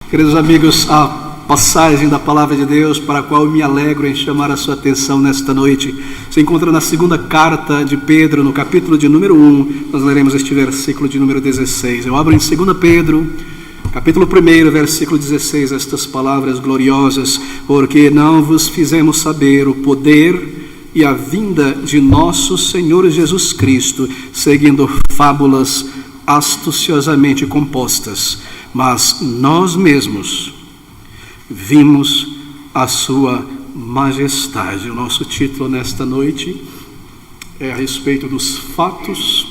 Queridos amigos, a passagem da palavra de Deus para a qual eu me alegro em chamar a sua atenção nesta noite se encontra na segunda carta de Pedro, no capítulo de número 1. Nós leremos este versículo de número 16. Eu abro em 2 Pedro, capítulo 1, versículo 16, estas palavras gloriosas: porque não vos fizemos saber o poder e a vinda de nosso Senhor Jesus Cristo, seguindo fábulas astuciosamente compostas, mas nós mesmos vimos a sua majestade. O nosso título nesta noite é a respeito dos fatos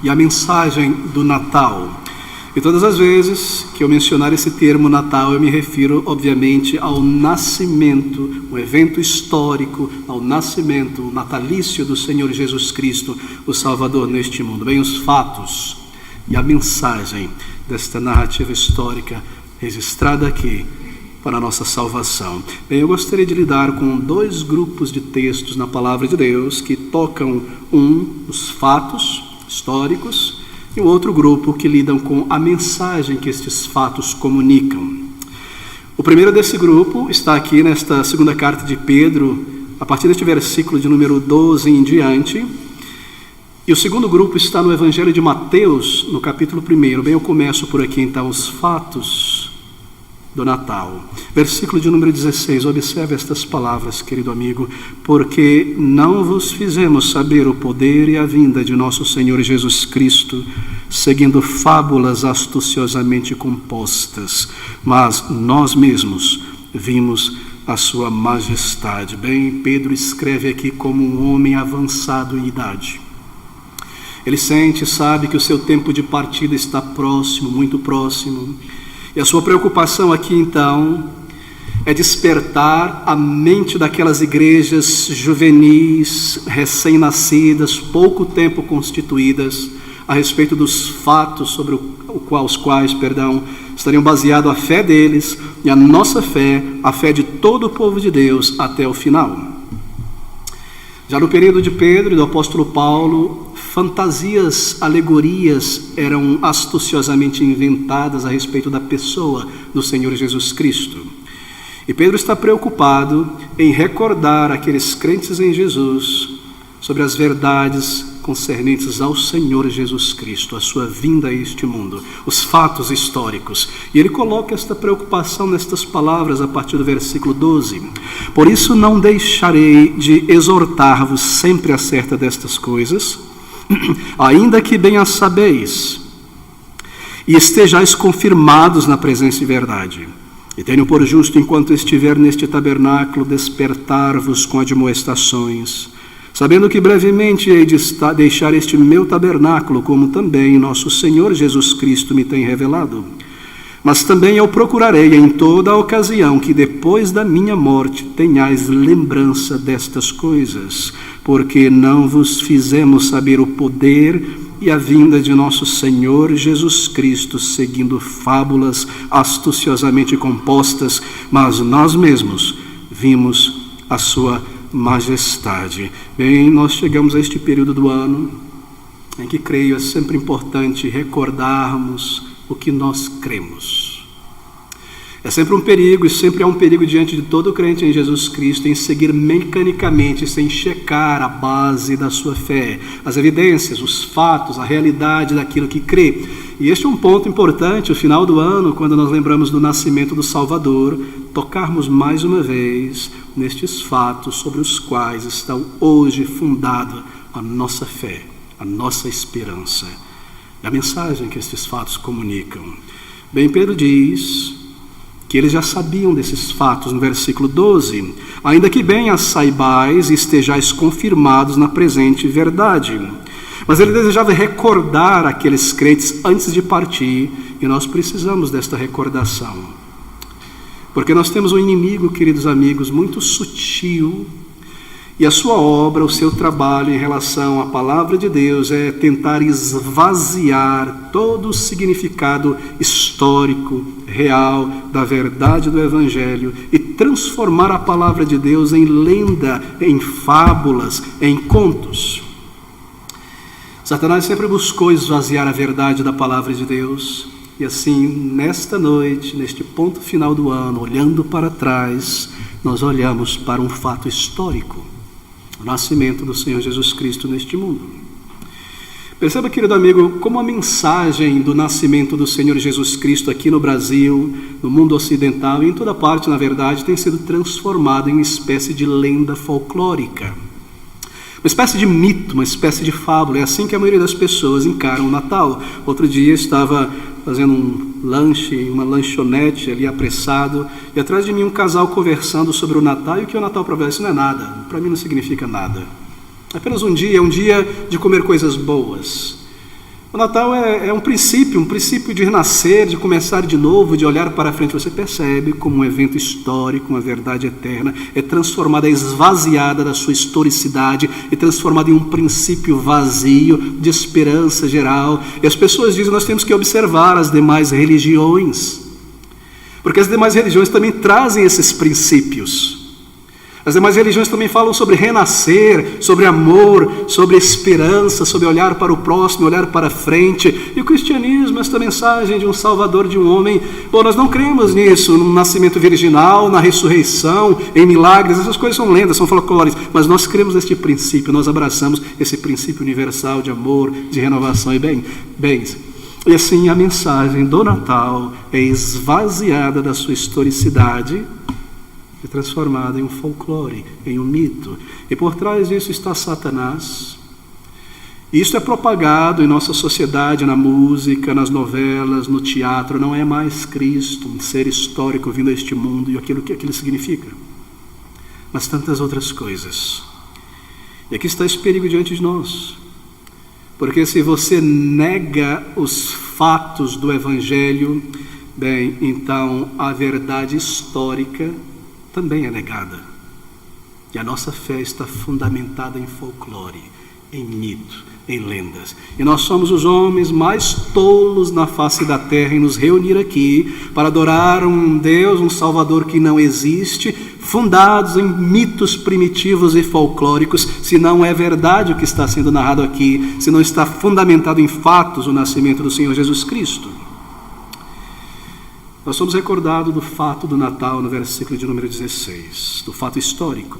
e a mensagem do Natal. E todas as vezes que eu mencionar esse termo Natal, eu me refiro, obviamente, ao nascimento, o evento histórico, ao nascimento natalício do Senhor Jesus Cristo, o Salvador neste mundo. Bem, os fatos e a mensagem desta narrativa histórica registrada aqui para a nossa salvação. Bem, eu gostaria de lidar com dois grupos de textos na palavra de Deus que tocam os fatos históricos e o outro grupo que lidam com a mensagem que estes fatos comunicam. O primeiro desse grupo está aqui nesta segunda carta de Pedro, a partir deste versículo de número 12 em diante. E o segundo grupo está no Evangelho de Mateus, no capítulo 1. Bem, eu começo por aqui então, os fatos do Natal. Versículo de número 16, observe estas palavras, querido amigo: porque não vos fizemos saber o poder e a vinda de nosso Senhor Jesus Cristo, seguindo fábulas astuciosamente compostas, mas nós mesmos vimos a sua majestade. Bem, Pedro escreve aqui como um homem avançado em idade. Ele sente e sabe que o seu tempo de partida está próximo, muito próximo. E a sua preocupação aqui, então, é despertar a mente daquelas igrejas juvenis, recém-nascidas, pouco tempo constituídas, a respeito dos fatos sobre os quais estariam baseados a fé deles e a nossa fé, a fé de todo o povo de Deus até o final. Já no período de Pedro e do apóstolo Paulo, fantasias, alegorias eram astuciosamente inventadas a respeito da pessoa do Senhor Jesus Cristo. E Pedro está preocupado em recordar aqueles crentes em Jesus sobre as verdades concernentes ao Senhor Jesus Cristo, a sua vinda a este mundo, os fatos históricos. E ele coloca esta preocupação nestas palavras a partir do versículo 12. Por isso não deixarei de exortar-vos sempre acerca destas coisas, ainda que bem as sabeis, e estejais confirmados na presença e verdade. E tenho por justo, enquanto estiver neste tabernáculo, despertar-vos com admoestações, sabendo que brevemente hei de deixar este meu tabernáculo, como também nosso Senhor Jesus Cristo me tem revelado. Mas também eu procurarei em toda a ocasião que depois da minha morte tenhais lembrança destas coisas, porque não vos fizemos saber o poder e a vinda de nosso Senhor Jesus Cristo, seguindo fábulas astuciosamente compostas, mas nós mesmos vimos a sua majestade. Bem, nós chegamos a este período do ano em que creio é sempre importante recordarmos o que nós cremos. É sempre um perigo, e sempre há um perigo diante de todo crente em Jesus Cristo, em seguir mecanicamente, sem checar a base da sua fé, as evidências, os fatos, a realidade daquilo que crê. E este é um ponto importante, o final do ano, quando nós lembramos do nascimento do Salvador, tocarmos mais uma vez nestes fatos sobre os quais estão hoje fundada a nossa fé, a nossa esperança, e a mensagem que estes fatos comunicam. Bem, Pedro diz que eles já sabiam desses fatos no versículo 12, ainda que bem as saibais e estejais confirmados na presente verdade. Mas ele desejava recordar aqueles crentes antes de partir, e nós precisamos desta recordação. Porque nós temos um inimigo, queridos amigos, muito sutil, e a sua obra, o seu trabalho em relação à palavra de Deus é tentar esvaziar todo o significado histórico, real, da verdade do Evangelho e transformar a palavra de Deus em lenda, em fábulas, em contos. Satanás sempre buscou esvaziar a verdade da palavra de Deus E assim, nesta noite, neste ponto final do ano, olhando para trás, nós olhamos para um fato histórico, o nascimento do Senhor Jesus Cristo neste mundo. Perceba, querido amigo, como a mensagem do nascimento do Senhor Jesus Cristo aqui no Brasil, no mundo ocidental e em toda parte, na verdade, tem sido transformada em uma espécie de lenda folclórica. Uma espécie de mito, uma espécie de fábula. É assim que a maioria das pessoas encaram o Natal. Outro dia estava fazendo um lanche, uma lanchonete ali apressado, e atrás de mim um casal conversando sobre o Natal. E o que é o Natal para você? Isso não é nada, para mim não significa nada. É apenas um dia de comer coisas boas. O Natal é um princípio de renascer, de começar de novo, de olhar para frente. Você percebe como um evento histórico, uma verdade eterna, é transformada, é esvaziada da sua historicidade e transformada em um princípio vazio de esperança geral. E as pessoas dizem que nós temos que observar as demais religiões, porque as demais religiões também trazem esses princípios. As demais religiões também falam sobre renascer, sobre amor, sobre esperança, sobre olhar para o próximo, olhar para frente. E o cristianismo, esta mensagem de um salvador, de um homem, bom, nós não cremos nisso, no nascimento virginal, na ressurreição, em milagres, essas coisas são lendas, são folclores, mas nós cremos neste princípio, nós abraçamos esse princípio universal de amor, de renovação e bens. E assim a mensagem do Natal é esvaziada da sua historicidade, é transformada em um folclore, em um mito. E por trás disso está Satanás. Isso é propagado em nossa sociedade, na música, nas novelas, no teatro. Não é mais Cristo, um ser histórico vindo a este mundo e aquilo que aquilo significa, mas tantas outras coisas. E aqui está esse perigo diante de nós. Porque se você nega os fatos do Evangelho, bem, então a verdade histórica também é negada. E a nossa fé está fundamentada em folclore, em mito, em lendas. E nós somos os homens mais tolos na face da terra em nos reunir aqui para adorar um Deus, um Salvador que não existe, fundados em mitos primitivos e folclóricos, se não é verdade o que está sendo narrado aqui, se não está fundamentado em fatos o nascimento do Senhor Jesus Cristo. Nós somos recordados do fato do Natal no versículo de número 16, do fato histórico.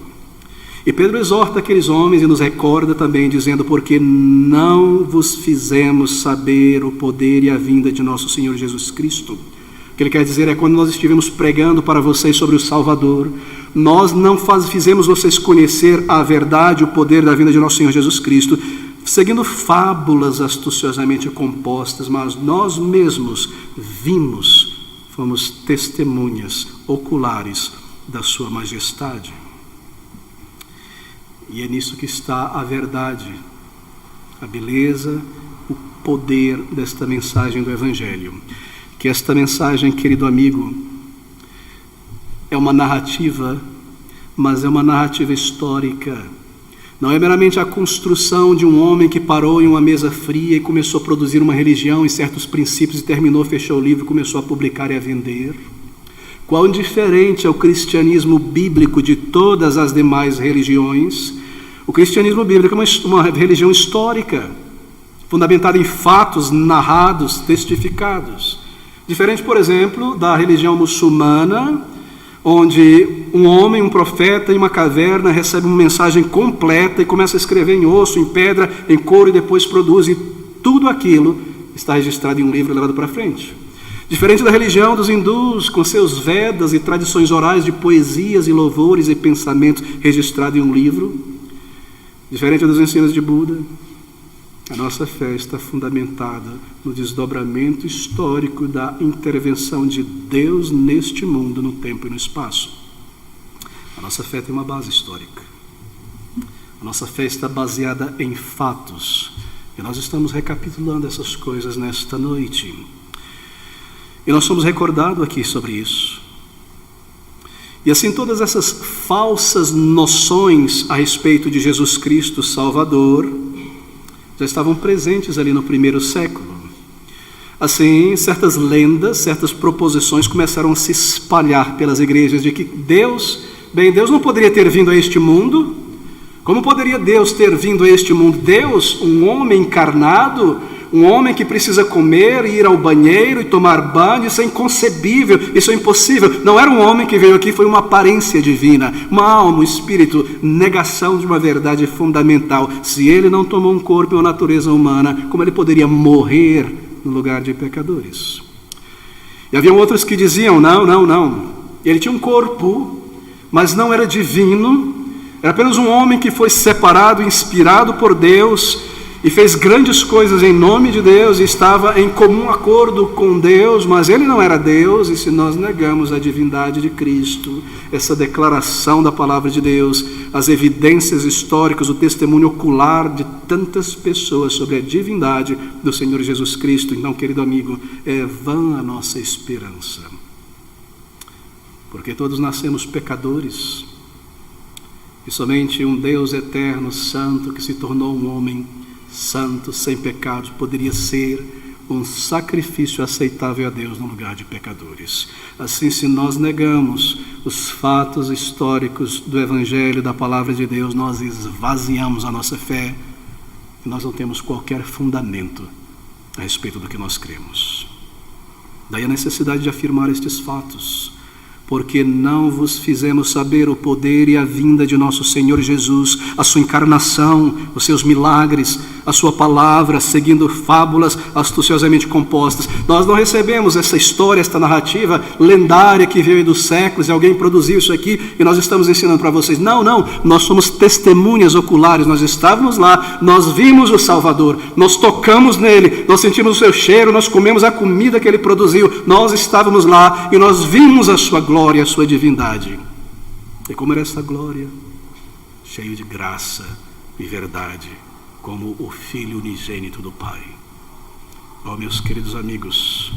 E Pedro exorta aqueles homens e nos recorda também, dizendo: porque não vos fizemos saber o poder e a vinda de nosso Senhor Jesus Cristo. O que ele quer dizer é, quando nós estivemos pregando para vocês sobre o Salvador, nós não fizemos vocês conhecer a verdade, o poder da vinda de nosso Senhor Jesus Cristo, seguindo fábulas astuciosamente compostas, mas nós mesmos vimos, fomos testemunhas oculares da sua majestade. E é nisso que está a verdade, a beleza, o poder desta mensagem do Evangelho. Que esta mensagem, querido amigo, é uma narrativa, mas é uma narrativa histórica. Não é meramente a construção de um homem que parou em uma mesa fria e começou a produzir uma religião e certos princípios e terminou, fechou o livro e começou a publicar e a vender. Quão diferente é o cristianismo bíblico de todas as demais religiões. O cristianismo bíblico é uma religião histórica, fundamentada em fatos narrados, testificados. Diferente, por exemplo, da religião muçulmana, onde um homem, um profeta, em uma caverna, recebe uma mensagem completa e começa a escrever em osso, em pedra, em couro, e depois produz, e tudo aquilo está registrado em um livro e levado para frente. Diferente da religião dos hindus, com seus Vedas e tradições orais de poesias e louvores e pensamentos registrados em um livro. Diferente dos ensinos de Buda, a nossa fé está fundamentada no desdobramento histórico da intervenção de Deus neste mundo, no tempo e no espaço. A nossa fé tem uma base histórica. A nossa fé está baseada em fatos. E nós estamos recapitulando essas coisas nesta noite. E nós somos recordados aqui sobre isso. E assim todas essas falsas noções a respeito de Jesus Cristo Salvador já estavam presentes ali no primeiro século. Assim, certas lendas, certas proposições começaram a se espalhar pelas igrejas de que Deus não poderia ter vindo a este mundo. Como poderia Deus ter vindo a este mundo? Deus, um homem encarnado, Um homem que precisa comer, ir ao banheiro e tomar banho, isso é inconcebível, isso é impossível. Não era um homem que veio aqui, foi uma aparência divina, uma alma, um espírito, negação de uma verdade fundamental. Se ele não tomou um corpo e uma natureza humana, como ele poderia morrer no lugar de pecadores? E haviam outros que diziam, não. Ele tinha um corpo, mas não era divino, era apenas um homem que foi separado, inspirado por Deus e fez grandes coisas em nome de Deus e estava em comum acordo com Deus, mas ele não era Deus. E se nós negamos a divindade de Cristo, essa declaração da palavra de Deus, as evidências históricas, o testemunho ocular de tantas pessoas sobre a divindade do Senhor Jesus Cristo, então, querido amigo, é vã a nossa esperança, porque todos nascemos pecadores, e somente um Deus eterno, santo, que se tornou um homem santo, sem pecados, poderia ser um sacrifício aceitável a Deus no lugar de pecadores. Assim, se nós negamos os fatos históricos do Evangelho, da Palavra de Deus, nós esvaziamos a nossa fé e nós não temos qualquer fundamento a respeito do que nós cremos. Daí a necessidade de afirmar estes fatos. Porque não vos fizemos saber o poder e a vinda de nosso Senhor Jesus, a sua encarnação, os seus milagres, a sua palavra, seguindo fábulas astuciosamente compostas. Nós não recebemos essa história, esta narrativa lendária que veio dos séculos, e alguém produziu isso aqui e nós estamos ensinando para vocês. Não, nós somos testemunhas oculares, nós estávamos lá, nós vimos o Salvador, nós tocamos nele, nós sentimos o seu cheiro, nós comemos a comida que ele produziu, nós estávamos lá e nós vimos a sua glória, a sua divindade. E como era essa glória? Cheio de graça e verdade, como o Filho unigênito do Pai. Oh, meus queridos amigos,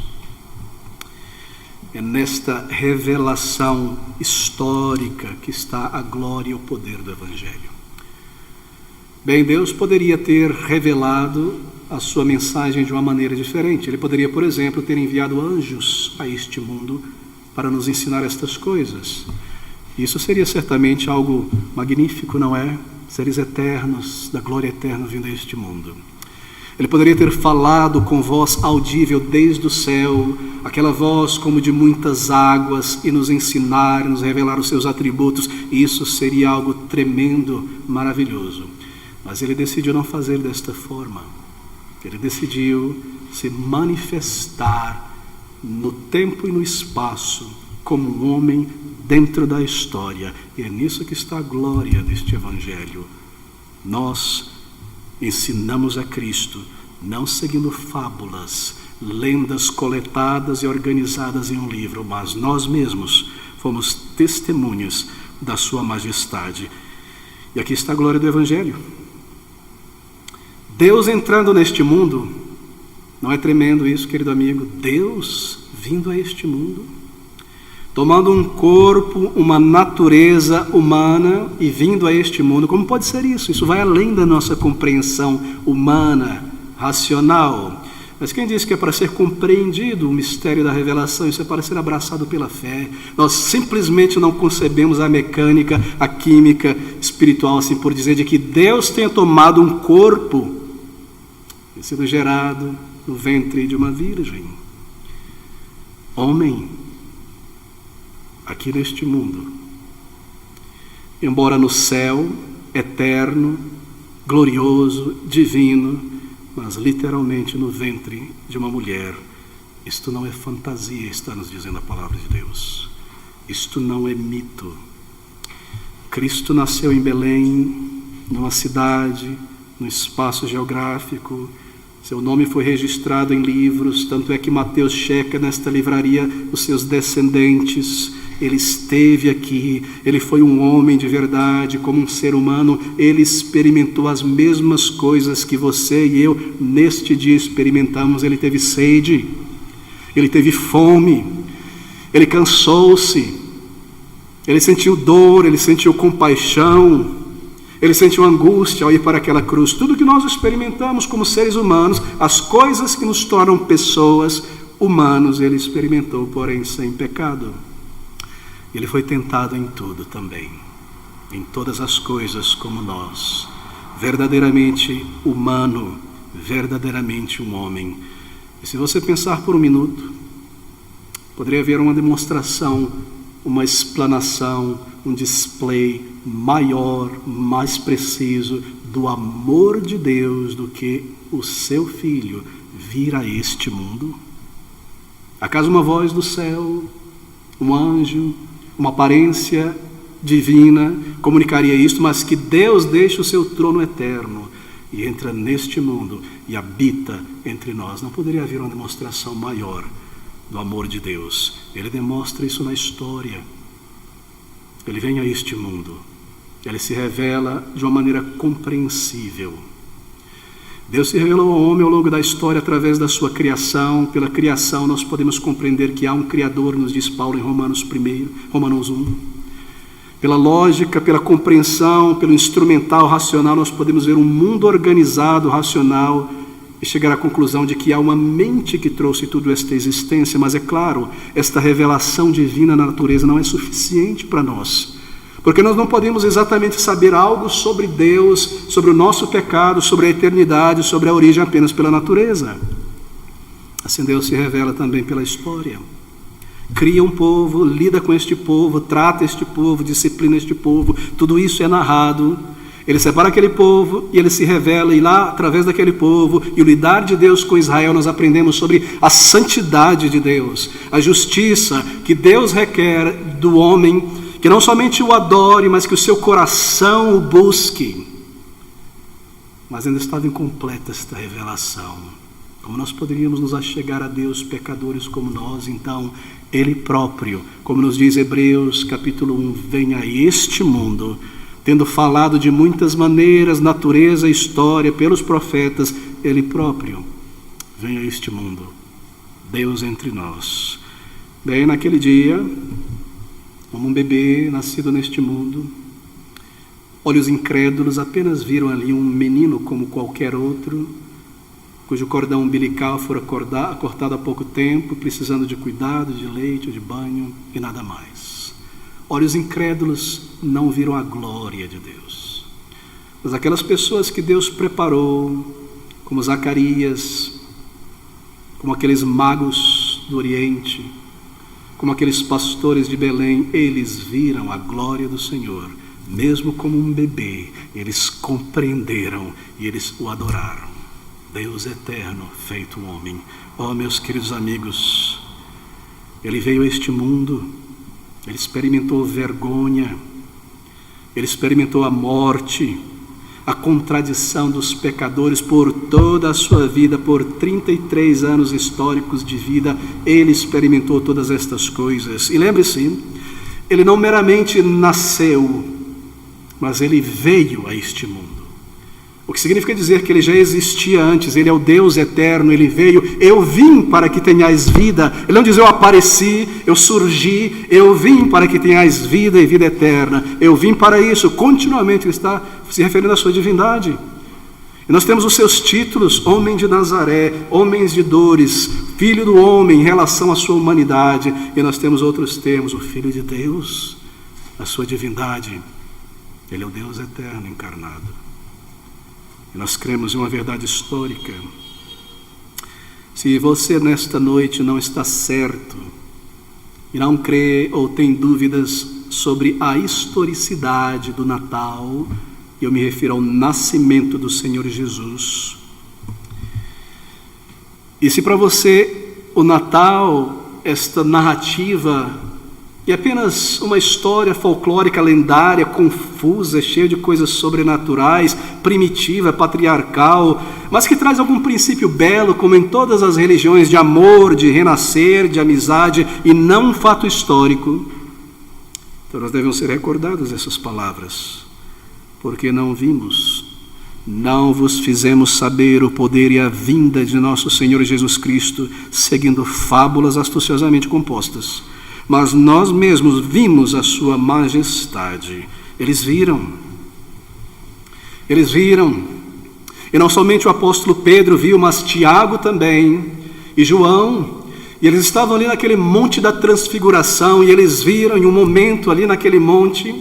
é nesta revelação histórica que está a glória e o poder do Evangelho. Bem, Deus poderia ter revelado a sua mensagem de uma maneira diferente. Ele poderia, por exemplo, ter enviado anjos a este mundo para nos ensinar estas coisas. Isso seria certamente algo magnífico, não é? Seres eternos, da glória eterna vindo a este mundo. Ele poderia ter falado com voz audível desde o céu, aquela voz como de muitas águas, e nos ensinar, nos revelar os seus atributos. Isso seria algo tremendo, maravilhoso. Mas ele decidiu não fazer desta forma. Ele decidiu se manifestar no tempo e no espaço, como um homem dentro da história. E é nisso que está a glória deste Evangelho. Nós ensinamos a Cristo, não seguindo fábulas, lendas coletadas e organizadas em um livro, mas nós mesmos fomos testemunhas da sua majestade. E aqui está a glória do Evangelho. Deus entrando neste mundo. Não é tremendo isso, querido amigo? Deus vindo a este mundo, tomando um corpo, uma natureza humana e vindo a este mundo. Como pode ser isso? Isso vai além da nossa compreensão humana, racional. Mas quem disse que é para ser compreendido o mistério da revelação? Isso é para ser abraçado pela fé. Nós simplesmente não concebemos a mecânica, a química espiritual, assim por dizer, de que Deus tenha tomado um corpo e sido gerado no ventre de uma virgem. Homem, aqui neste mundo, embora no céu, eterno, glorioso, divino, mas literalmente no ventre de uma mulher. Isto não é fantasia, está nos dizendo a palavra de Deus. Isto não é mito. Cristo nasceu em Belém, numa cidade, num espaço geográfico. Seu nome foi registrado em livros, tanto é que Mateus checa nesta livraria os seus descendentes. Ele esteve aqui, ele foi um homem de verdade, como um ser humano. Ele experimentou as mesmas coisas que você e eu neste dia experimentamos. Ele teve sede, ele teve fome, ele cansou-se, ele sentiu dor, ele sentiu compaixão, ele sentiu angústia ao ir para aquela cruz. Tudo que nós experimentamos como seres humanos, as coisas que nos tornam pessoas humanos, ele experimentou, porém sem pecado. Ele foi tentado em tudo também, em todas as coisas como nós, verdadeiramente humano, verdadeiramente um homem. E se você pensar por um minuto, poderia haver uma demonstração, uma explanação, um display maior, mais preciso do amor de Deus do que o seu Filho vir a este mundo? Acaso uma voz do céu, um anjo, uma aparência divina comunicaria isto, mas que Deus deixa o seu trono eterno e entra neste mundo e habita entre nós? Não poderia haver uma demonstração maior do amor de Deus. Ele demonstra isso na história. Ele vem a este mundo, ele se revela de uma maneira compreensível. Deus se revelou ao homem ao longo da história através da sua criação. Pela criação nós podemos compreender que há um Criador, nos diz Paulo em Romanos 1. Pela lógica, pela compreensão, pelo instrumental racional, nós podemos ver um mundo organizado, racional, e chegar à conclusão de que há uma mente que trouxe tudo esta existência. Mas é claro, esta revelação divina na natureza não é suficiente para nós, porque nós não podemos exatamente saber algo sobre Deus, sobre o nosso pecado, sobre a eternidade, sobre a origem apenas pela natureza. Assim Deus se revela também pela história. Cria um povo, lida com este povo, trata este povo, disciplina este povo, tudo isso é narrado. Ele separa aquele povo e ele se revela, e lá, através daquele povo, e o lidar de Deus com Israel, nós aprendemos sobre a santidade de Deus, a justiça que Deus requer do homem, que não somente o adore, mas que o seu coração o busque. Mas ainda estava incompleta esta revelação. Como nós poderíamos nos achegar a Deus, pecadores como nós? Então, Ele próprio, como nos diz Hebreus capítulo 1, vem a este mundo, tendo falado de muitas maneiras, natureza, história, pelos profetas, Ele próprio vem a este mundo, Deus entre nós. Bem, naquele dia, como um bebê nascido neste mundo, olhos incrédulos apenas viram ali um menino como qualquer outro, cujo cordão umbilical fora cortado há pouco tempo, precisando de cuidado, de leite, de banho e nada mais. Olhos incrédulos não viram a glória de Deus. Mas aquelas pessoas que Deus preparou, como Zacarias, como aqueles magos do Oriente, como aqueles pastores de Belém, eles viram a glória do Senhor, mesmo como um bebê, eles compreenderam e eles o adoraram. Deus eterno, feito homem. Oh, meus queridos amigos, Ele veio a este mundo, Ele experimentou vergonha, Ele experimentou a morte, a contradição dos pecadores por toda a sua vida, por 33 anos históricos de vida, Ele experimentou todas estas coisas. E lembre-se, Ele não meramente nasceu, mas Ele veio a este mundo. O que significa dizer que Ele já existia antes. Ele é o Deus eterno, Ele veio. Eu vim para que tenhais vida. Ele não diz eu apareci, eu surgi. Eu vim para que tenhais vida e vida eterna. Eu vim para isso. Continuamente Ele está se referindo à sua divindade. E nós temos os seus títulos: homem de Nazaré, homens de dores, filho do homem em relação à sua humanidade. E nós temos outros termos: o Filho de Deus, a sua divindade. Ele é o Deus eterno encarnado. E nós cremos em uma verdade histórica. Se você nesta noite não está certo, e não crê ou tem dúvidas sobre a historicidade do Natal, eu me refiro ao nascimento do Senhor Jesus. E se para você o Natal, esta narrativa, é apenas uma história folclórica, lendária, confusa, cheia de coisas sobrenaturais, primitiva, patriarcal, mas que traz algum princípio belo, como em todas as religiões, de amor, de renascer, de amizade, e não um fato histórico, então nós devemos ser recordados essas palavras. Porque não vimos, não vos fizemos saber o poder e a vinda de nosso Senhor Jesus Cristo, seguindo fábulas astuciosamente compostas, mas nós mesmos vimos a sua majestade. Eles viram, e não somente o apóstolo Pedro viu, mas Tiago também, e João, e eles estavam ali naquele monte da transfiguração, e eles viram em um momento ali naquele monte,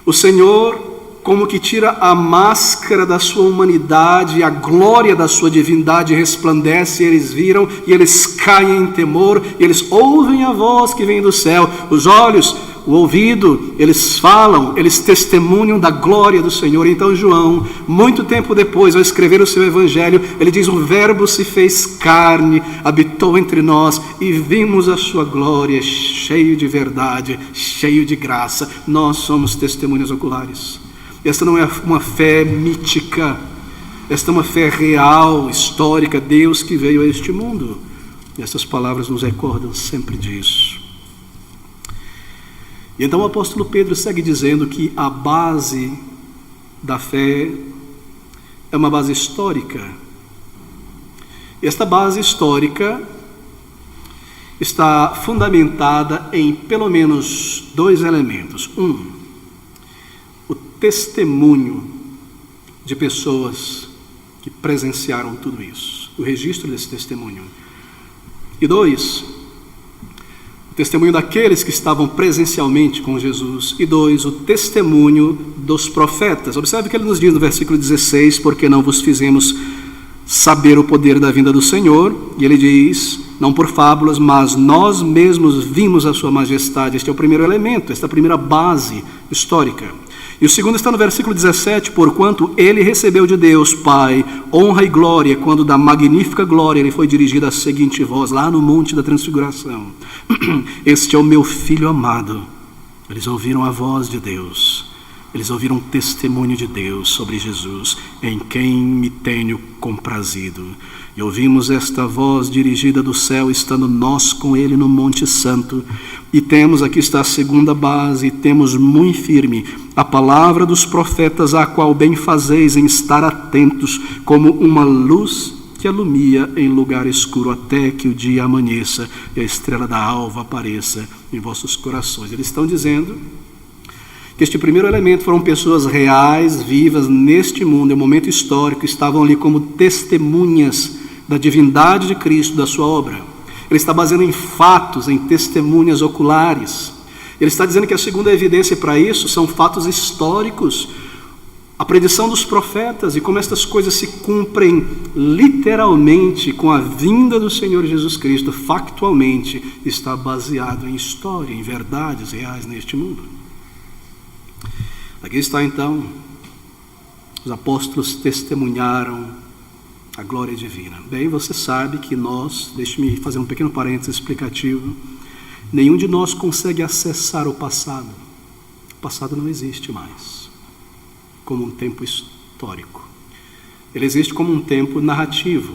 o Senhor como que tira a máscara da sua humanidade, e a glória da sua divindade resplandece, e eles viram, e eles caem em temor, e eles ouvem a voz que vem do céu, os olhos, o ouvido, eles falam, eles testemunham da glória do Senhor. Então João, muito tempo depois, ao escrever o seu evangelho, ele diz: o verbo se fez carne, habitou entre nós, e vimos a sua glória, cheio de verdade, cheio de graça. Nós somos testemunhas oculares. Esta não é uma fé mítica, esta é uma fé real, histórica, Deus que veio a este mundo. E essas palavras nos recordam sempre disso. E então o apóstolo Pedro segue dizendo que a base da fé é uma base histórica. Esta base histórica está fundamentada em pelo menos dois elementos. O testemunho de pessoas que presenciaram tudo isso, o registro desse testemunho. E dois, o testemunho daqueles que estavam presencialmente com Jesus. E dois, o testemunho dos profetas. Observe que ele nos diz no versículo 16: porque não vos fizemos saber o poder da vinda do Senhor. E ele diz: não por fábulas, mas nós mesmos vimos a sua majestade. Este é o primeiro elemento, esta é a primeira base histórica. E o segundo está no versículo 17: porquanto ele recebeu de Deus Pai honra e glória, quando da magnífica glória ele foi dirigido a seguinte voz, lá no Monte da Transfiguração: este é o meu Filho amado. Eles ouviram a voz de Deus, eles ouviram o testemunho de Deus sobre Jesus, em quem me tenho comprazido. E ouvimos esta voz dirigida do céu, estando nós com ele no Monte Santo. E temos, aqui está a segunda base, temos muito firme a palavra dos profetas, a qual bem fazeis em estar atentos, como uma luz que alumia em lugar escuro, até que o dia amanheça e a estrela da alva apareça em vossos corações. Eles estão dizendo que este primeiro elemento foram pessoas reais, vivas neste mundo, em um momento histórico, estavam ali como testemunhas da divindade de Cristo, da sua obra. Ele está baseando em fatos, em testemunhas oculares. Ele está dizendo que a segunda evidência para isso são fatos históricos, a predição dos profetas, e como estas coisas se cumprem literalmente com a vinda do Senhor Jesus Cristo, factualmente está baseado em história, em verdades reais neste mundo. Aqui está então, os apóstolos testemunharam a glória divina. Bem, você sabe que nós, deixe-me fazer um pequeno parênteses explicativo, nenhum de nós consegue acessar o passado. O passado não existe mais como um tempo histórico. Ele existe como um tempo narrativo.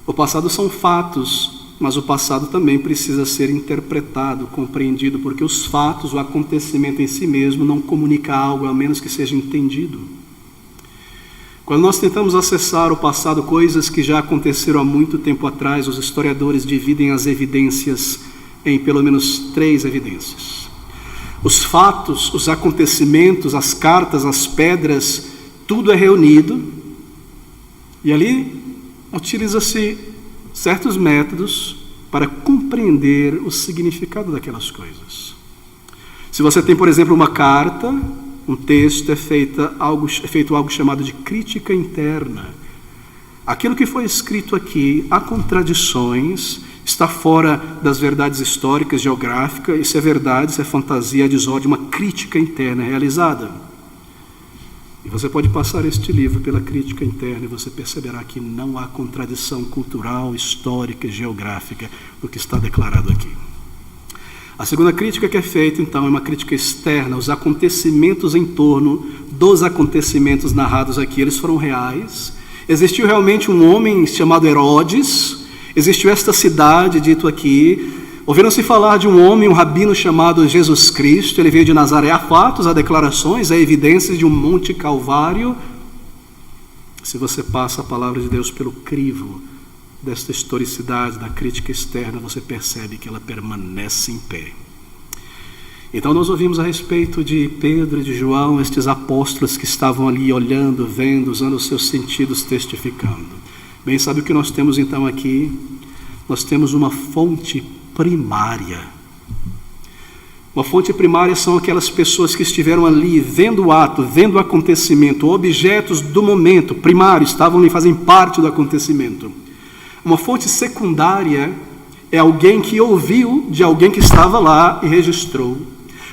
O passado são fatos, mas o passado também precisa ser interpretado, compreendido, porque os fatos, o acontecimento em si mesmo, não comunica algo, a menos que seja entendido. Quando nós tentamos acessar o passado, coisas que já aconteceram há muito tempo atrás, os historiadores dividem as evidências em pelo menos 3 evidências. Os fatos, os acontecimentos, as cartas, as pedras, tudo é reunido, e ali utiliza-se certos métodos para compreender o significado daquelas coisas. Se você tem, por exemplo, uma carta, um texto, é feito algo chamado de crítica interna. Aquilo que foi escrito aqui, há contradições, está fora das verdades históricas, geográficas, isso é verdade, isso é fantasia, é desordem, uma crítica interna realizada. E você pode passar este livro pela crítica interna e você perceberá que não há contradição cultural, histórica, geográfica do que está declarado aqui. A segunda crítica que é feita, então, é uma crítica externa. Os acontecimentos em torno dos acontecimentos narrados aqui, eles foram reais. Existiu realmente um homem chamado Herodes, existiu esta cidade, dito aqui. Ouviram-se falar de um homem, um rabino chamado Jesus Cristo, ele veio de Nazaré. Há fatos, há declarações, há evidências de um Monte Calvário. Se você passa a palavra de Deus pelo crivo desta historicidade, da crítica externa, você percebe que ela permanece em pé. Então nós ouvimos a respeito de Pedro e de João, estes apóstolos que estavam ali olhando, vendo, usando os seus sentidos, testificando. Bem, sabe o que nós temos então aqui? Nós temos uma fonte primária. Uma fonte primária são aquelas pessoas que estiveram ali, vendo o ato, vendo o acontecimento, objetos do momento, primários, estavam ali, fazem parte do acontecimento. Uma fonte secundária é alguém que ouviu de alguém que estava lá e registrou.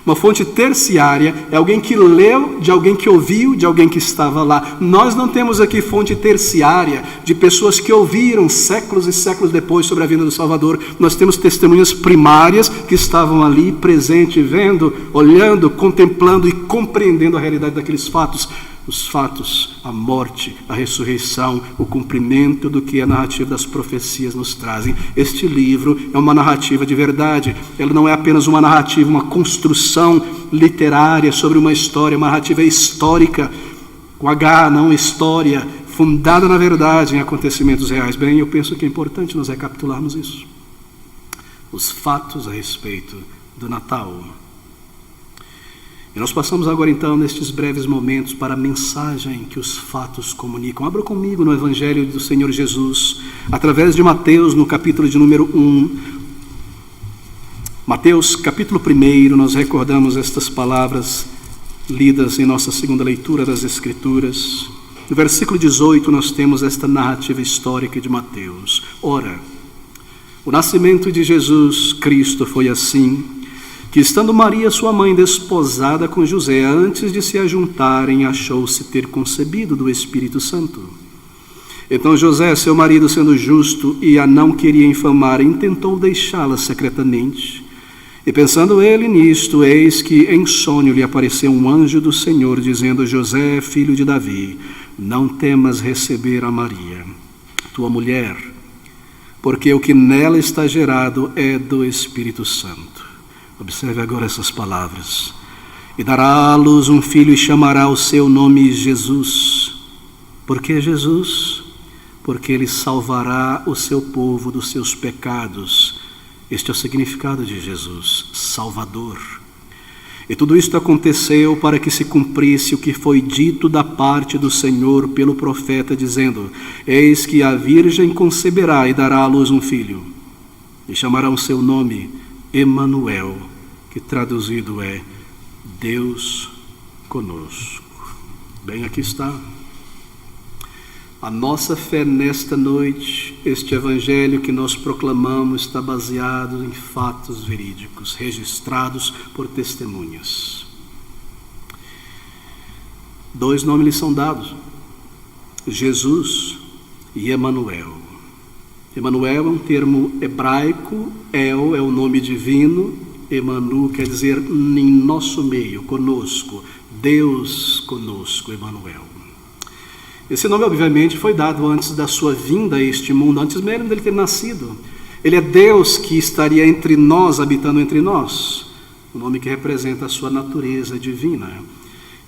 Uma fonte terciária é alguém que leu de alguém que ouviu de alguém que estava lá. Nós não temos aqui fonte terciária de pessoas que ouviram séculos e séculos depois sobre a vinda do Salvador. Nós temos testemunhas primárias que estavam ali, presentes, vendo, olhando, contemplando e compreendendo a realidade daqueles fatos. Os fatos, a morte, a ressurreição, o cumprimento do que a narrativa das profecias nos trazem. Este livro é uma narrativa de verdade. Ela não é apenas uma narrativa, uma construção literária sobre uma história, uma narrativa histórica, com H, não história, fundada na verdade, em acontecimentos reais. Bem, eu penso que é importante nós recapitularmos isso. Os fatos a respeito do Natal. E nós passamos agora então, nestes breves momentos, para a mensagem que os fatos comunicam. Abra comigo no Evangelho do Senhor Jesus, através de Mateus, no capítulo de número 1. Mateus, capítulo 1, nós recordamos estas palavras lidas em nossa segunda leitura das Escrituras. No versículo 18 nós temos esta narrativa histórica de Mateus. Ora, o nascimento de Jesus Cristo foi assim, que estando Maria, sua mãe, desposada com José, antes de se ajuntarem, achou-se ter concebido do Espírito Santo. Então José, seu marido, sendo justo e a não queria infamar, intentou deixá-la secretamente. E pensando ele nisto, eis que em sonho lhe apareceu um anjo do Senhor, dizendo: José, filho de Davi, não temas receber a Maria, tua mulher, porque o que nela está gerado é do Espírito Santo. Observe agora essas palavras. E dará à luz um filho e chamará o seu nome Jesus. Por que Jesus? Porque ele salvará o seu povo dos seus pecados. Este é o significado de Jesus, Salvador. E tudo isto aconteceu para que se cumprisse o que foi dito da parte do Senhor pelo profeta, dizendo: Eis que a virgem conceberá e dará à luz um filho, e chamará o seu nome Emanuel, que traduzido é Deus conosco. Bem, aqui está a nossa fé nesta noite. Este evangelho que nós proclamamos está baseado em fatos verídicos, registrados por testemunhas. Dois nomes lhe são dados: Jesus e Emanuel. Emanuel é um termo hebraico, El é o nome divino, Emanu quer dizer em nosso meio, conosco, Deus conosco, Emanuel. Esse nome obviamente foi dado antes da sua vinda a este mundo, antes mesmo dele ter nascido. Ele é Deus que estaria entre nós, habitando entre nós, o nome que representa a sua natureza divina.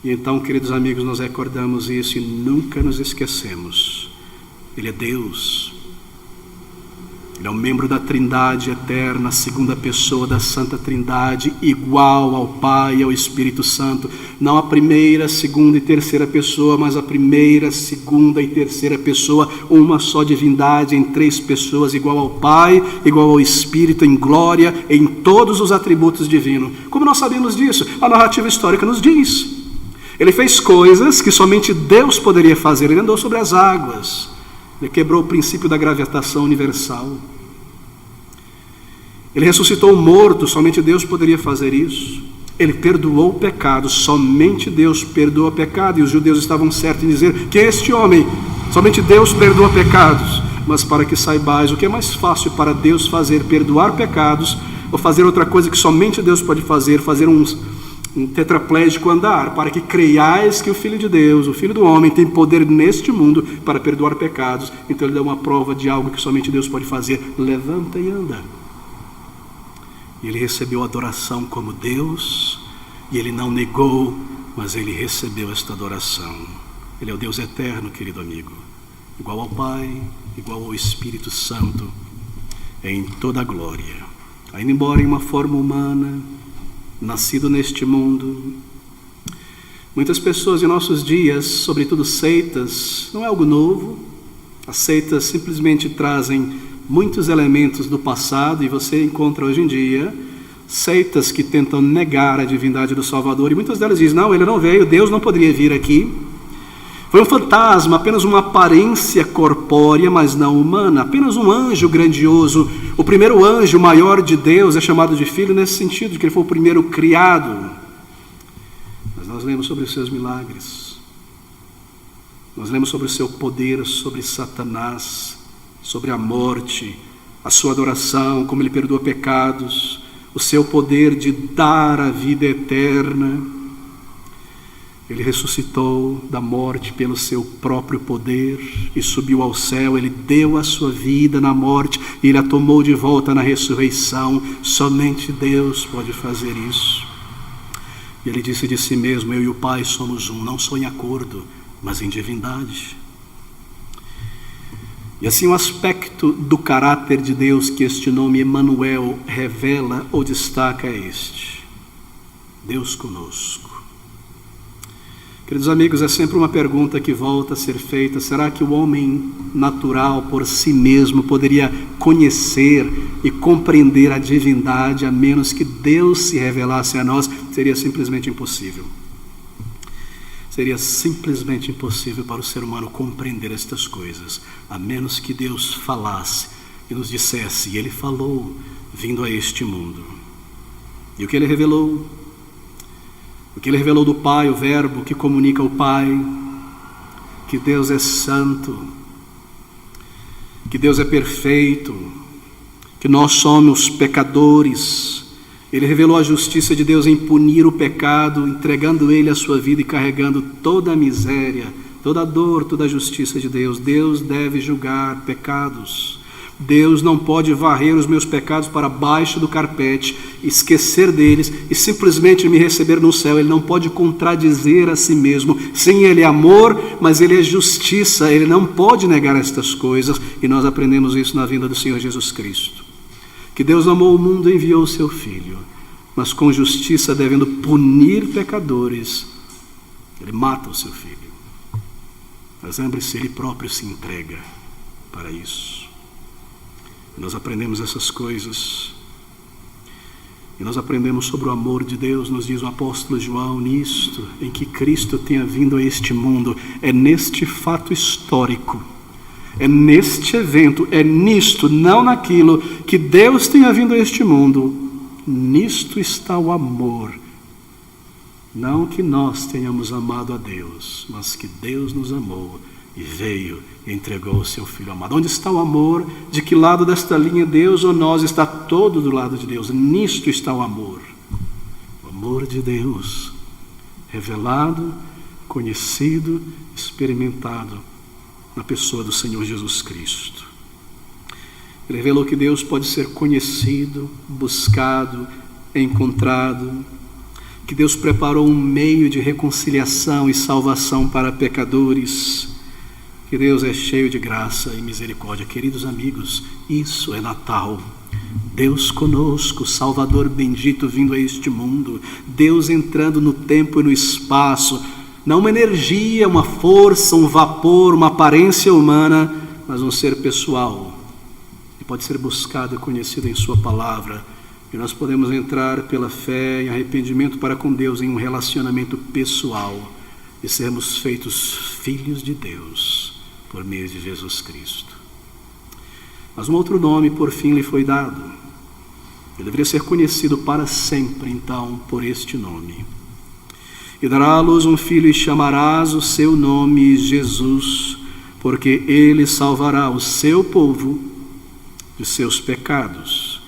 E então, queridos amigos, nós recordamos isso e nunca nos esquecemos. Ele é Deus. Ele é um membro da Trindade eterna, a segunda pessoa da Santa Trindade, igual ao Pai e ao Espírito Santo. Não a primeira, segunda e terceira pessoa, mas a primeira, segunda e terceira pessoa, uma só divindade em três pessoas, igual ao Pai, igual ao Espírito, em glória, em todos os atributos divinos. Como nós sabemos disso? A narrativa histórica nos diz. Ele fez coisas que somente Deus poderia fazer. Ele andou sobre as águas. Ele quebrou o princípio da gravitação universal. Ele ressuscitou o morto, somente Deus poderia fazer isso. Ele perdoou o pecado, somente Deus perdoa o pecado. E os judeus estavam certos em dizer que este homem, somente Deus perdoa pecados. Mas para que saibais, o que é mais fácil para Deus fazer, perdoar pecados, ou fazer outra coisa que somente Deus pode fazer um tetraplégico andar, para que creiais que o Filho de Deus, o Filho do homem, tem poder neste mundo para perdoar pecados. Então ele dá uma prova de algo que somente Deus pode fazer: levanta e anda. E ele recebeu adoração como Deus, e ele não negou, mas ele recebeu esta adoração. Ele é o Deus eterno, querido amigo, igual ao Pai, igual ao Espírito Santo, em toda a glória, ainda embora em uma forma humana, nascido neste mundo. Muitas pessoas em nossos dias, sobretudo seitas, não é algo novo. As seitas simplesmente trazem muitos elementos do passado, e você encontra hoje em dia seitas que tentam negar a divindade do Salvador, e muitas delas dizem, não, ele não veio, Deus não poderia vir aqui. Foi um fantasma, apenas uma aparência corpórea, mas não humana, apenas um anjo grandioso. O primeiro anjo maior de Deus é chamado de filho nesse sentido, de que ele foi o primeiro criado. Mas nós lemos sobre os seus milagres, nós lemos sobre o seu poder sobre Satanás, sobre a morte, a sua adoração, como ele perdoa pecados, o seu poder de dar a vida eterna. Ele ressuscitou da morte pelo seu próprio poder e subiu ao céu. Ele deu a sua vida na morte e ele a tomou de volta na ressurreição. Somente Deus pode fazer isso. E ele disse de si mesmo, eu e o Pai somos um, não só em acordo, mas em divindade. E assim um aspecto do caráter de Deus que este nome Emanuel revela ou destaca é este: Deus conosco. Queridos amigos, é sempre uma pergunta que volta a ser feita: será que o homem natural por si mesmo poderia conhecer e compreender a divindade a menos que Deus se revelasse a nós? Seria simplesmente impossível. Seria simplesmente impossível para o ser humano compreender estas coisas, a menos que Deus falasse e nos dissesse, e Ele falou, vindo a este mundo. E o que Ele revelou? O que Ele revelou do Pai, o Verbo que comunica ao Pai, que Deus é santo, que Deus é perfeito, que nós somos pecadores. Ele revelou a justiça de Deus em punir o pecado, entregando Ele a sua vida e carregando toda a miséria, toda a dor, toda a justiça de Deus. Deus deve julgar pecados. Deus não pode varrer os meus pecados para baixo do carpete, esquecer deles e simplesmente me receber no céu. Ele não pode contradizer a si mesmo. Sim, Ele é amor, mas Ele é justiça. Ele não pode negar estas coisas, e nós aprendemos isso na vinda do Senhor Jesus Cristo. Que Deus amou o mundo e enviou o seu Filho, mas com justiça, devendo punir pecadores, Ele mata o seu Filho. Mas lembre-se, Ele próprio se entrega para isso. Nós aprendemos essas coisas, e nós aprendemos sobre o amor de Deus, nos diz o apóstolo João, nisto, em que Cristo tenha vindo a este mundo, é neste fato histórico, é neste evento, é nisto, não naquilo, que Deus tenha vindo a este mundo. Nisto está o amor. Não que nós tenhamos amado a Deus, mas que Deus nos amou e veio e entregou o seu Filho amado. Onde está o amor? De que lado desta linha, Deus ou nós? Está todo do lado de Deus. Nisto está o amor. O amor de Deus, revelado, conhecido, experimentado na pessoa do Senhor Jesus Cristo. Ele revelou que Deus pode ser conhecido, buscado, encontrado, que Deus preparou um meio de reconciliação e salvação para pecadores, que Deus é cheio de graça e misericórdia. Queridos amigos, isso é Natal. Deus conosco, Salvador bendito vindo a este mundo, Deus entrando no tempo e no espaço, não uma energia, uma força, um vapor, uma aparência humana, mas um ser pessoal, e pode ser buscado e conhecido em sua palavra, e nós podemos entrar pela fé em arrependimento para com Deus, em um relacionamento pessoal, e sermos feitos filhos de Deus, por meio de Jesus Cristo. Mas um outro nome, por fim, lhe foi dado. Ele deveria ser conhecido para sempre, então, por este nome. E dará à luz um filho e chamarás o seu nome Jesus, porque ele salvará o seu povo de seus pecados.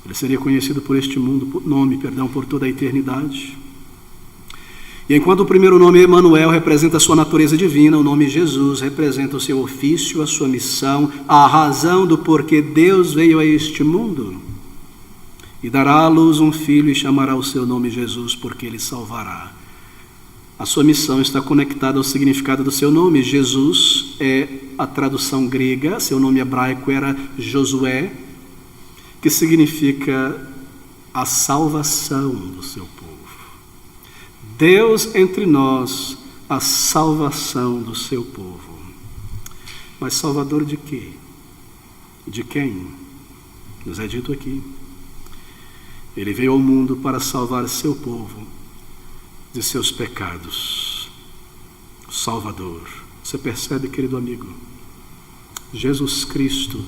Ele seria conhecido por este nome, por toda a eternidade. E enquanto o primeiro nome Emanuel representa a sua natureza divina, o nome Jesus representa o seu ofício, a sua missão, a razão do porquê Deus veio a este mundo. E dará à luz um filho e chamará o seu nome Jesus, porque ele salvará. A sua missão está conectada ao significado do seu nome. Jesus é a tradução grega, seu nome hebraico era Josué, que significa a salvação do seu povo. Deus entre nós, a salvação do seu povo. Mas salvador de quê? De quem? Nos é dito aqui. Ele veio ao mundo para salvar seu povo de seus pecados. Salvador. Você percebe, querido amigo? Jesus Cristo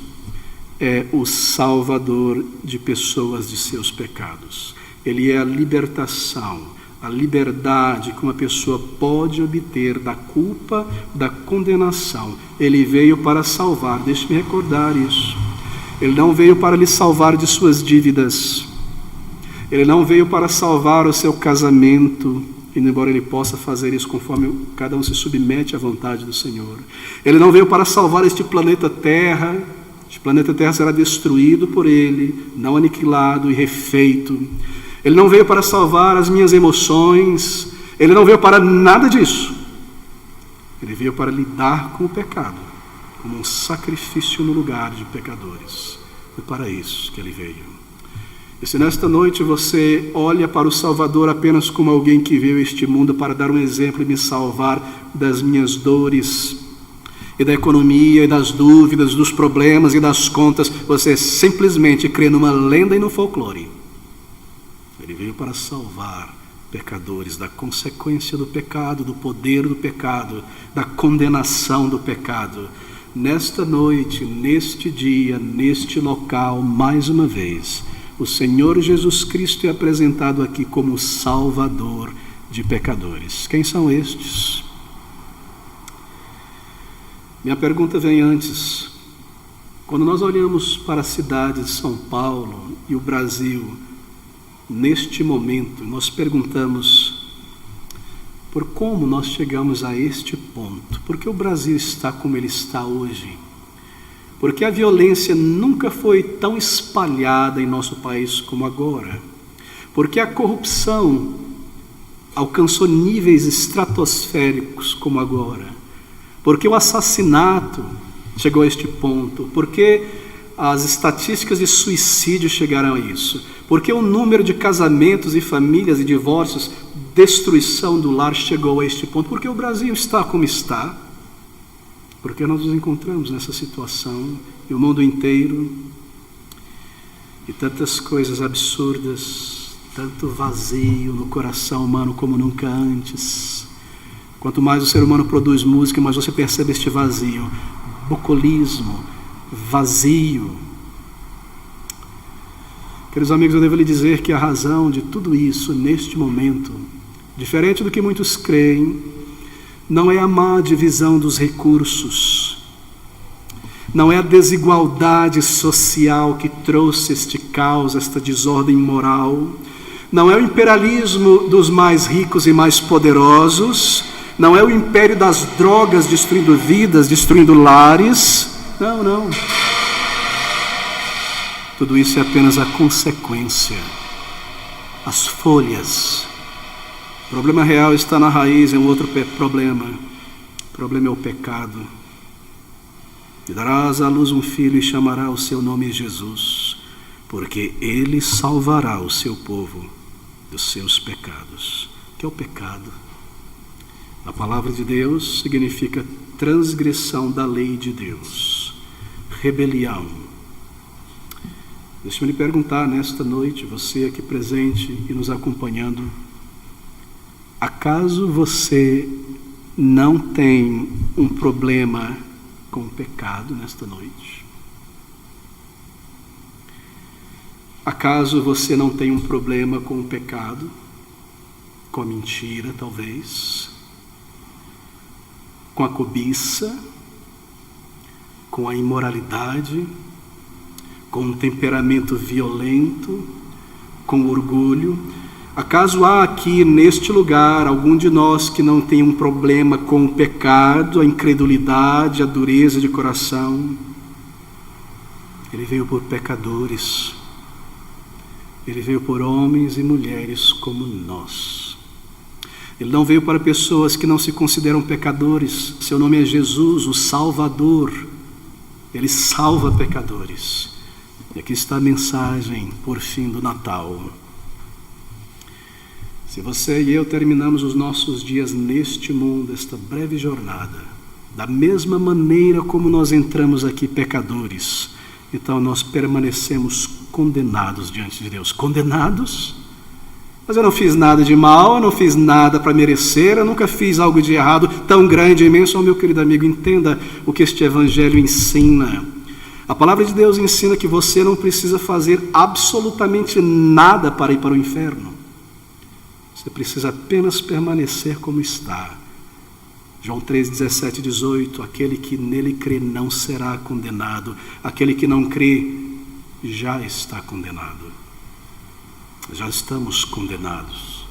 é o Salvador de pessoas de seus pecados. Ele é a libertação, a liberdade que uma pessoa pode obter da culpa, da condenação. Ele veio para salvar. Deixe-me recordar isso. Ele não veio para lhe salvar de suas dívidas. Ele não veio para salvar o seu casamento, embora ele possa fazer isso conforme cada um se submete à vontade do Senhor. Ele não veio para salvar este planeta Terra. Este planeta Terra será destruído por ele, não aniquilado e refeito. Ele não veio para salvar as minhas emoções. Ele não veio para nada disso. Ele veio para lidar com o pecado, como um sacrifício no lugar de pecadores. Foi para isso que ele veio. E se nesta noite você olha para o Salvador apenas como alguém que veio a este mundo para dar um exemplo e me salvar das minhas dores, e da economia, e das dúvidas, dos problemas e das contas, você simplesmente crê numa lenda e no folclore. Ele veio para salvar pecadores da consequência do pecado, do poder do pecado, da condenação do pecado. Nesta noite, neste dia, neste local, mais uma vez, o Senhor Jesus Cristo é apresentado aqui como o Salvador de pecadores. Quem são estes? Minha pergunta vem antes. Quando nós olhamos para a cidade de São Paulo e o Brasil, neste momento, nós perguntamos por como nós chegamos a este ponto. Por que o Brasil está como ele está hoje? Porque a violência nunca foi tão espalhada em nosso país como agora. Porque a corrupção alcançou níveis estratosféricos como agora. Porque o assassinato chegou a este ponto. Porque as estatísticas de suicídio chegaram a isso. Porque o número de casamentos e famílias e divórcios, destruição do lar chegou a este ponto. Porque o Brasil está como está. Porque nós nos encontramos nessa situação, e o mundo inteiro, e tantas coisas absurdas, tanto vazio no coração humano como nunca antes. Quanto mais o ser humano produz música, mais você percebe este vazio, bucolismo, vazio. Queridos amigos, eu devo lhe dizer que a razão de tudo isso, neste momento, diferente do que muitos creem, não é a má divisão dos recursos, não é a desigualdade social que trouxe este caos, esta desordem moral, não é o imperialismo dos mais ricos e mais poderosos, não é o império das drogas destruindo vidas, destruindo lares, não. Tudo isso é apenas a consequência, as folhas. O problema real está na raiz, é um outro problema. O problema é o pecado. E darás à luz um filho e chamará o seu nome Jesus, porque ele salvará o seu povo dos seus pecados. O que é o pecado? A palavra de Deus significa transgressão da lei de Deus, rebelião. Deixa-me lhe perguntar nesta noite, você aqui presente e nos acompanhando, acaso você não tem um problema com o pecado nesta noite? Acaso você não tem um problema com o pecado? Com a mentira, talvez? Com a cobiça? Com a imoralidade? Com um temperamento violento? Com orgulho? Acaso há aqui neste lugar algum de nós que não tem um problema com o pecado, a incredulidade, a dureza de coração? Ele veio por pecadores. Ele veio por homens e mulheres como nós. Ele não veio para pessoas que não se consideram pecadores. Seu nome é Jesus, o Salvador. Ele salva pecadores. E aqui está a mensagem por fim do Natal. Se você e eu terminamos os nossos dias neste mundo, esta breve jornada, da mesma maneira como nós entramos aqui pecadores, então nós permanecemos condenados diante de Deus. Condenados? Mas eu não fiz nada de mal, eu não fiz nada para merecer, eu nunca fiz algo de errado tão grande e imenso. Meu querido amigo, entenda o que este evangelho ensina. A palavra de Deus ensina que você não precisa fazer absolutamente nada para ir para o inferno. Você precisa apenas permanecer como está. João 3, 17 e 18, aquele que nele crê não será condenado, aquele que não crê já está condenado. Já estamos condenados,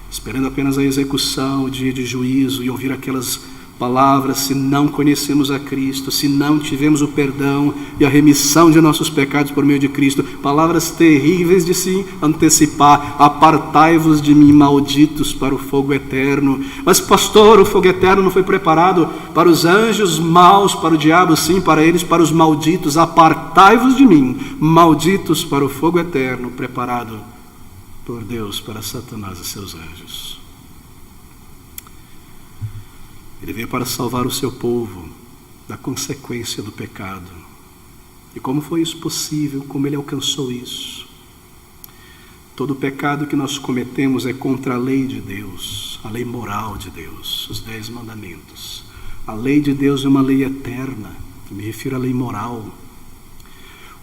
esperando apenas a execução, o dia de juízo, e ouvir aquelas palavras: se não conhecemos a Cristo, se não tivemos o perdão e a remissão de nossos pecados por meio de Cristo, palavras terríveis de se antecipar: apartai-vos de mim, malditos, para o fogo eterno. Mas pastor, o fogo eterno não foi preparado para os anjos maus, para o diabo? Sim, para eles, para os malditos. Apartai-vos de mim, malditos, para o fogo eterno, preparado por Deus para Satanás e seus anjos. Ele veio para salvar o seu povo da consequência do pecado. E como foi isso possível? Como ele alcançou isso? Todo pecado que nós cometemos é contra a lei de Deus, a lei moral de Deus, os 10 mandamentos. A lei de Deus é uma lei eterna, eu me refiro à lei moral.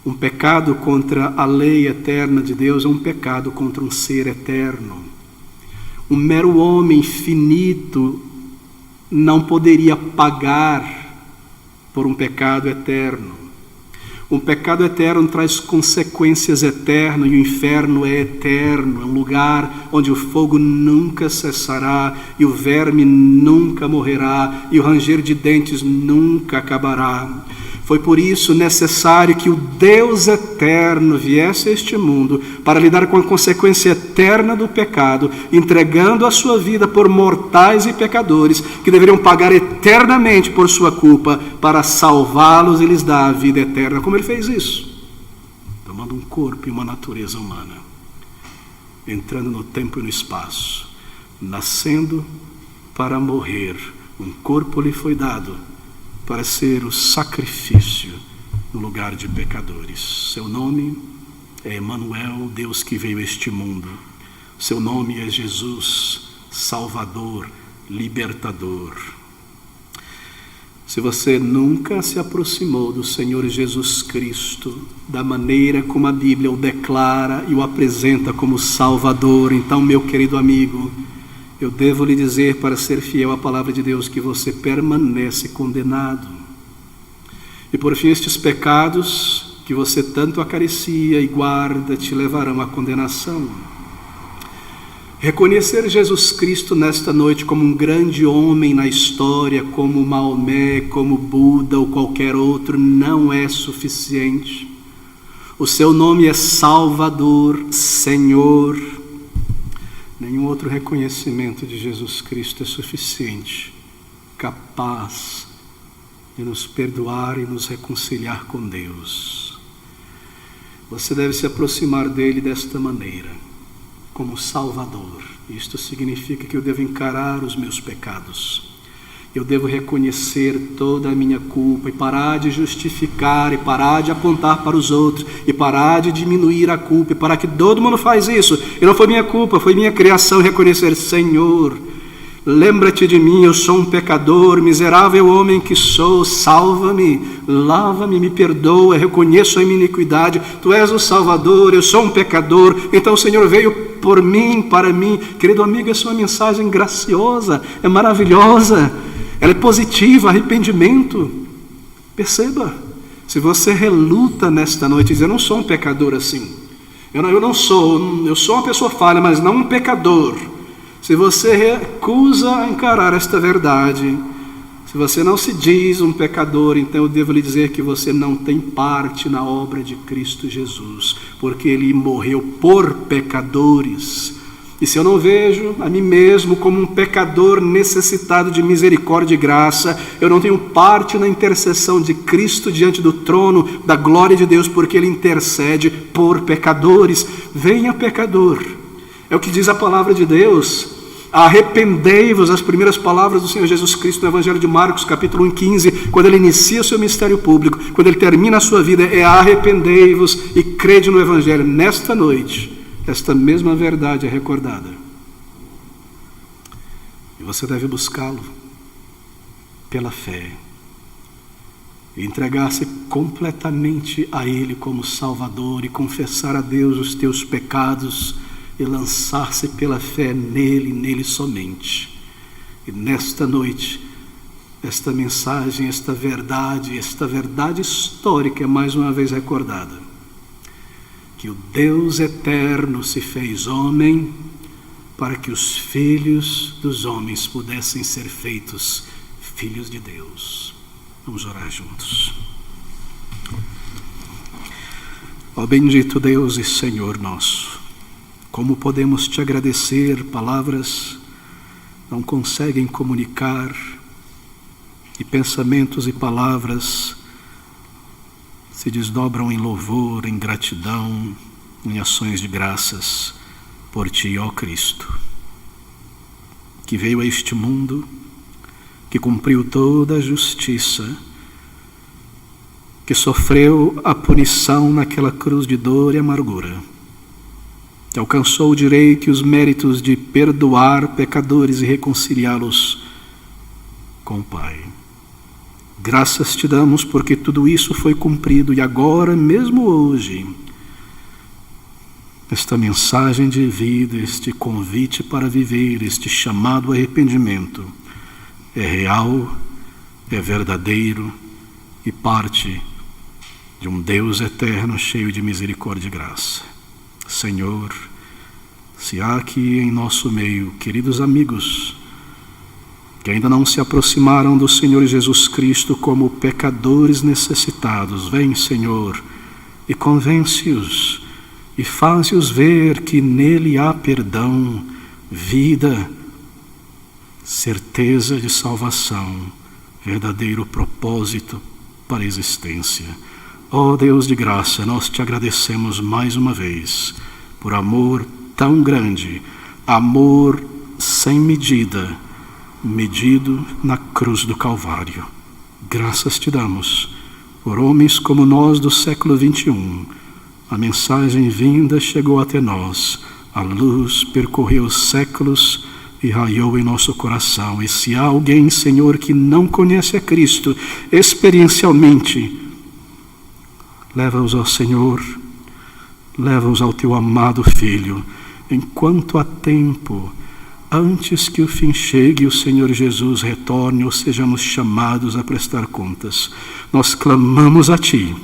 Um pecado contra a lei eterna de Deus é um pecado contra um ser eterno. Um mero homem finito não poderia pagar por um pecado eterno. Um pecado eterno traz consequências eternas, e o inferno é eterno, é um lugar onde o fogo nunca cessará, e o verme nunca morrerá, e o ranger de dentes nunca acabará. Foi por isso necessário que o Deus eterno viesse a este mundo para lidar com a consequência eterna do pecado, entregando a sua vida por mortais e pecadores que deveriam pagar eternamente por sua culpa, para salvá-los e lhes dar a vida eterna. Como ele fez isso? Tomando um corpo e uma natureza humana, entrando no tempo e no espaço, nascendo para morrer. Um corpo lhe foi dado para ser o sacrifício no lugar de pecadores. Seu nome é Emanuel, Deus que veio a este mundo. Seu nome é Jesus, Salvador, Libertador. Se você nunca se aproximou do Senhor Jesus Cristo da maneira como a Bíblia o declara e o apresenta como Salvador, então, meu querido amigo, eu devo lhe dizer, para ser fiel à palavra de Deus, que você permanece condenado. E por fim, estes pecados que você tanto acaricia e guarda te levarão à condenação. Reconhecer Jesus Cristo nesta noite como um grande homem na história, como Maomé, como Buda ou qualquer outro, não é suficiente. O seu nome é Salvador, Senhor. Nenhum outro reconhecimento de Jesus Cristo é suficiente, capaz de nos perdoar e nos reconciliar com Deus. Você deve se aproximar dele desta maneira, como Salvador. Isto significa que eu devo encarar os meus pecados. Eu devo reconhecer toda a minha culpa e parar de justificar, e parar de apontar para os outros, e parar de diminuir a culpa, e parar que todo mundo faz isso, e não foi minha culpa, foi minha criação. Reconhecer: Senhor, lembra-te de mim, eu sou um pecador, miserável homem que sou, salva-me, lava-me, me perdoa, reconheço a minha iniquidade, Tu és o Salvador, eu sou um pecador, então o Senhor veio por mim, para mim. Querido amigo, essa é uma mensagem graciosa, é maravilhosa, ela é positiva, arrependimento. Perceba, se você reluta nesta noite e diz: eu não sou um pecador assim, eu sou uma pessoa falha, mas não um pecador. Se você recusa a encarar esta verdade, se você não se diz um pecador, então eu devo lhe dizer que você não tem parte na obra de Cristo Jesus, porque Ele morreu por pecadores. E se eu não vejo a mim mesmo como um pecador necessitado de misericórdia e graça, eu não tenho parte na intercessão de Cristo diante do trono da glória de Deus, porque Ele intercede por pecadores. Venha, pecador. É o que diz a palavra de Deus. Arrependei-vos, as primeiras palavras do Senhor Jesus Cristo no Evangelho de Marcos, capítulo 1:15, quando ele inicia o seu ministério público, quando ele termina a sua vida, é arrependei-vos e crede no Evangelho. Nesta noite, esta mesma verdade é recordada. E você deve buscá-lo pela fé e entregar-se completamente a Ele como Salvador e confessar a Deus os teus pecados e lançar-se pela fé nele, nele somente. E nesta noite, esta mensagem, esta verdade histórica é mais uma vez recordada. Que o Deus eterno se fez homem para que os filhos dos homens pudessem ser feitos filhos de Deus. Vamos orar juntos. Ó bendito Deus e Senhor nosso, como podemos te agradecer? Palavras não conseguem comunicar, e pensamentos e palavras se desdobram em louvor, em gratidão, em ações de graças por ti, ó Cristo, que veio a este mundo, que cumpriu toda a justiça, que sofreu a punição naquela cruz de dor e amargura, que alcançou o direito e os méritos de perdoar pecadores e reconciliá-los com o Pai. Graças te damos porque tudo isso foi cumprido, e agora, mesmo hoje, esta mensagem de vida, este convite para viver, este chamado ao arrependimento, é real, é verdadeiro e parte de um Deus eterno cheio de misericórdia e graça. Senhor, se há aqui em nosso meio queridos amigos que ainda não se aproximaram do Senhor Jesus Cristo como pecadores necessitados, vem, Senhor, e convence-os e faze-os ver que nele há perdão, vida, certeza de salvação, verdadeiro propósito para a existência. Ó Deus de graça, nós te agradecemos mais uma vez por amor tão grande, amor sem medida, medido na cruz do Calvário. Graças te damos por homens como nós do século 21. A mensagem vinda chegou até nós, a luz percorreu os séculos e raiou em nosso coração. E se há alguém, Senhor, que não conhece a Cristo experiencialmente, leva-os ao Senhor, leva-os ao teu amado Filho, enquanto há tempo, antes que o fim chegue e o Senhor Jesus retorne ou sejamos chamados a prestar contas. Nós clamamos a ti,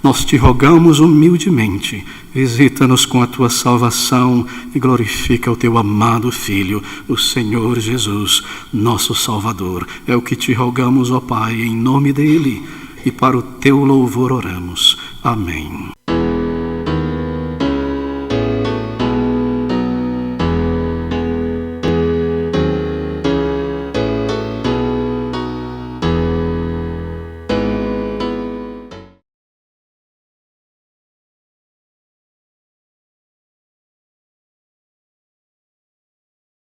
nós te rogamos humildemente, visita-nos com a tua salvação e glorifica o teu amado Filho, o Senhor Jesus, nosso Salvador. É o que te rogamos, ó Pai, em nome dele, e para o teu louvor oramos. Amém.